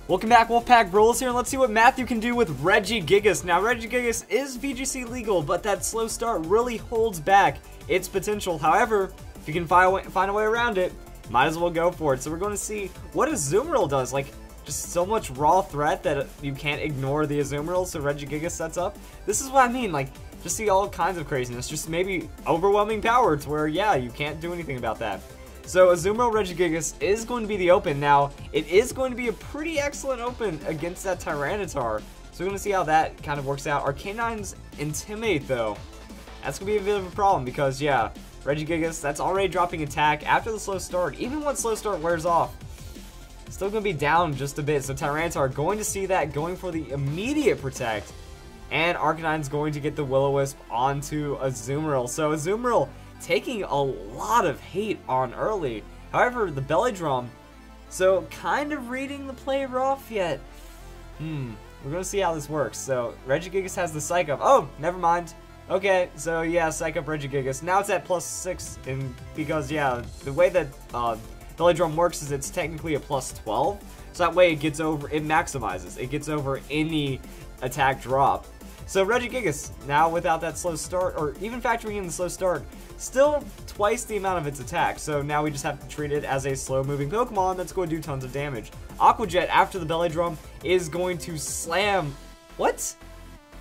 Welcome back, Wolfpack Brawlers here, and let's see what Matthew can do with Regigigas. Now, Regigigas is VGC legal, but that slow start really holds back its potential. However, if you can find a way around it, might as well go for it. So we're going to see what Azumarill does. Like, just so much raw threat that you can't ignore the Azumarill, so Regigigas sets up. This is what I mean, like, just see all kinds of craziness. Just maybe overwhelming power to where, yeah, you can't do anything about that. So Azumarill Regigigas is going to be the open. Now, it is going to be a pretty excellent open against that Tyranitar. So we're going to see how that kind of works out. Arcanine's Intimidate, though. That's going to be a bit of a problem because, yeah, Regigigas, that's already dropping attack after the slow start. Even when slow start wears off, still going to be down just a bit. So Tyranitar going to see that, going for the immediate protect. And Arcanine's going to get the Will-O-Wisp onto Azumarill. So Azumarill taking a lot of hate on early. However, the Belly Drum, so kind of reading the play rough yet. We're going to see how this works. So Regigigas has the Psych Up. Oh, never mind. Okay, so yeah, Psych Up Regigigas. Now it's at +6, and because, yeah, the way that Belly Drum works is it's technically a +12. So that way it gets over, it maximizes. It gets over any attack drop. So Regigigas, now without that slow start, or even factoring in the slow start, still twice the amount of its attack. So now we just have to treat it as a slow-moving Pokemon that's going to do tons of damage. Aqua Jet, after the Belly Drum, is going to slam... What?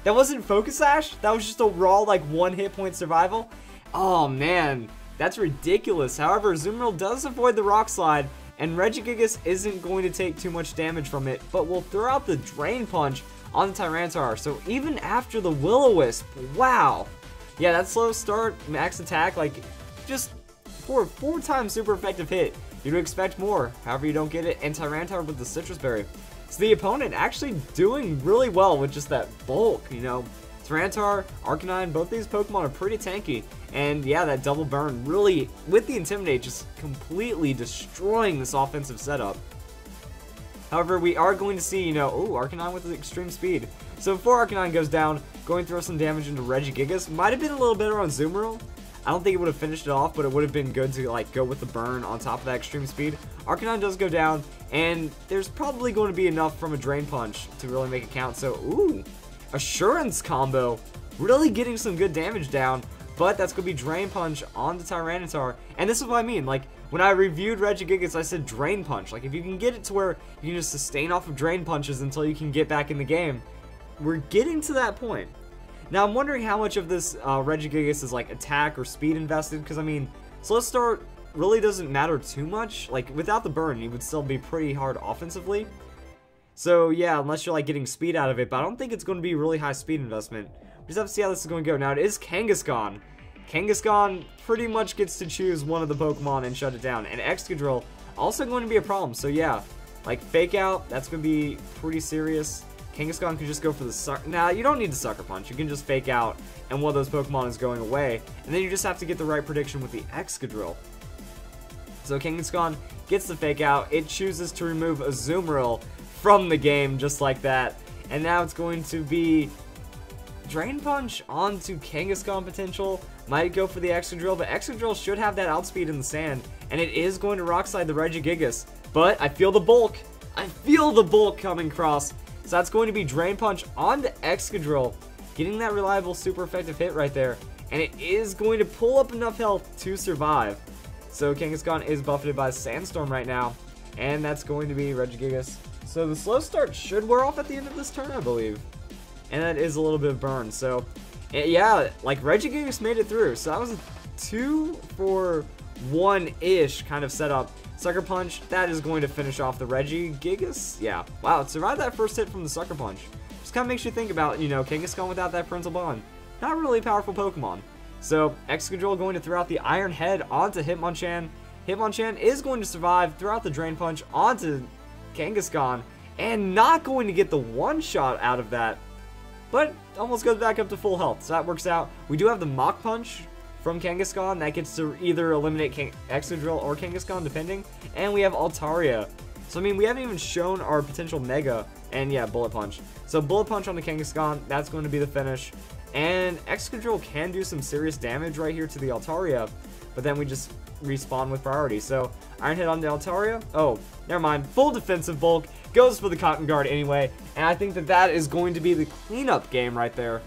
That wasn't Focus Sash? That was just a raw, like, 1 hit point survival? Oh, man. That's ridiculous. However, Azumarill does avoid the Rock Slide, and Regigigas isn't going to take too much damage from it, but will throw out the Drain Punch on the Tyranitar. So even after the Will-O-Wisp, wow. Yeah, that slow start, max attack, like, just for a 4-time super effective hit, you'd expect more. However, you don't get it, and Tyranitar with the Citrus Berry. So the opponent actually doing really well with just that bulk, you know. Tyranitar, Arcanine, both these Pokemon are pretty tanky. And yeah, that double burn really, with the Intimidate, just completely destroying this offensive setup. However, we are going to see, you know, ooh, Arcanine with the extreme speed. So before Arcanine goes down, going to throw some damage into Regigigas. Might have been a little better on Azumarill. I don't think it would have finished it off, but it would have been good to, like, go with the burn on top of that extreme speed. Arcanine does go down, and there's probably going to be enough from a Drain Punch to really make it count. So, ooh, Assurance combo. Really getting some good damage down, but that's going to be Drain Punch on the Tyranitar. And this is what I mean, like, when I reviewed Regigigas, I said Drain Punch. Like, if you can get it to where you can just sustain off of Drain Punches until you can get back in the game, we're getting to that point. Now, I'm wondering how much of this Regigigas is, like, attack or speed invested, because, I mean, slow start really doesn't matter too much. Like, without the burn, you would still be pretty hard offensively. So, yeah, unless you're, like, getting speed out of it, but I don't think it's going to be really high speed investment. We just have to see how this is going to go. Now, it is Kangaskhan. Kangaskhan pretty much gets to choose one of the Pokemon and shut it down. And Excadrill also going to be a problem. So, yeah, like, Fake Out, that's going to be pretty serious. Kangaskhan can just go for the sucker. Now, you don't need the Sucker Punch. You can just Fake Out, and one of those Pokemon is going away. And then you just have to get the right prediction with the Excadrill. So Kangaskhan gets the Fake Out. It chooses to remove Azumarill from the game, just like that. And now it's going to be Drain Punch onto Kangaskhan potential. Might go for the Excadrill, but Excadrill should have that outspeed in the sand. And it is going to Rock Slide the Regigigas. But I feel the bulk. I feel the bulk coming across. So that's going to be Drain Punch on the Excadrill, getting that reliable, super effective hit right there. And it is going to pull up enough health to survive. So Kangaskhan is buffeted by Sandstorm right now. And that's going to be Regigigas. So the slow start should wear off at the end of this turn, I believe. And that is a little bit of burn. So, yeah, like Regigigas made it through. So that was a 2-for-1-ish kind of setup. Sucker Punch, that is going to finish off the Regigigas. Yeah, wow, it survived that first hit from the Sucker Punch. Just kind of makes you think about, you know, Kangaskhan without that parental bond. Not really a powerful Pokemon. So, Excadrill going to throw out the Iron Head onto Hitmonchan. Hitmonchan is going to survive, throw out the Drain Punch onto Kangaskhan, and not going to get the one-shot out of that. But almost goes back up to full health, so that works out. We do have the Mach Punch from Kangaskhan that gets to either eliminate Excadrill or Kangaskhan, depending. And we have Altaria. So, I mean, we haven't even shown our potential Mega. And, yeah, Bullet Punch. So, Bullet Punch on the Kangaskhan, that's going to be the finish. And Excadrill can do some serious damage right here to the Altaria. But then we just respawn with priority. So, Iron Head on the Altaria. Oh, never mind. Full defensive bulk. Goes for the Cotton Guard anyway. And I think that that is going to be the cleanup game right there.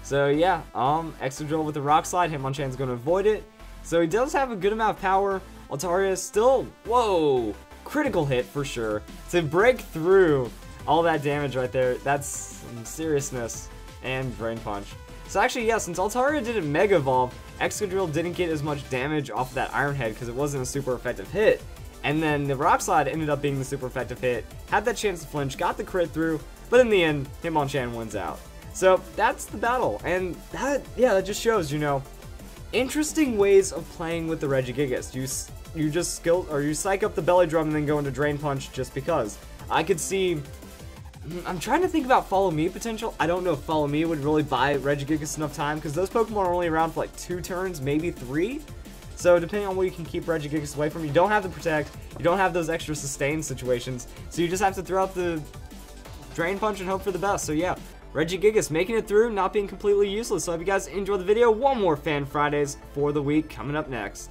So, yeah. Excadrill with the Rock Slide. Hitmonchan's going to avoid it. So, he does have a good amount of power. Altaria is still... Whoa! Critical hit for sure. To break through all that damage right there, that's some seriousness. And Drain Punch. So actually, yeah, since Altaria didn't Mega Evolve, Excadrill didn't get as much damage off of that Iron Head because it wasn't a super effective hit. And then the Rock Slide ended up being the super effective hit, had that chance to flinch, got the crit through, but in the end, Hitmonchan wins out. So that's the battle, and that, yeah, that just shows, you know, interesting ways of playing with the Regigigas. You just you psych up the Belly Drum and then go into Drain Punch just because. I could see... I'm trying to think about Follow Me potential. I don't know if Follow Me would really buy Regigigas enough time, because those Pokemon are only around for like 2 turns, maybe 3. So depending on what you can keep Regigigas away from, you don't have the Protect, you don't have those extra sustain situations, so you just have to throw out the Drain Punch and hope for the best. So yeah, Regigigas making it through, not being completely useless. So I hope you guys enjoyed the video. One more Fan Fridays for the week coming up next.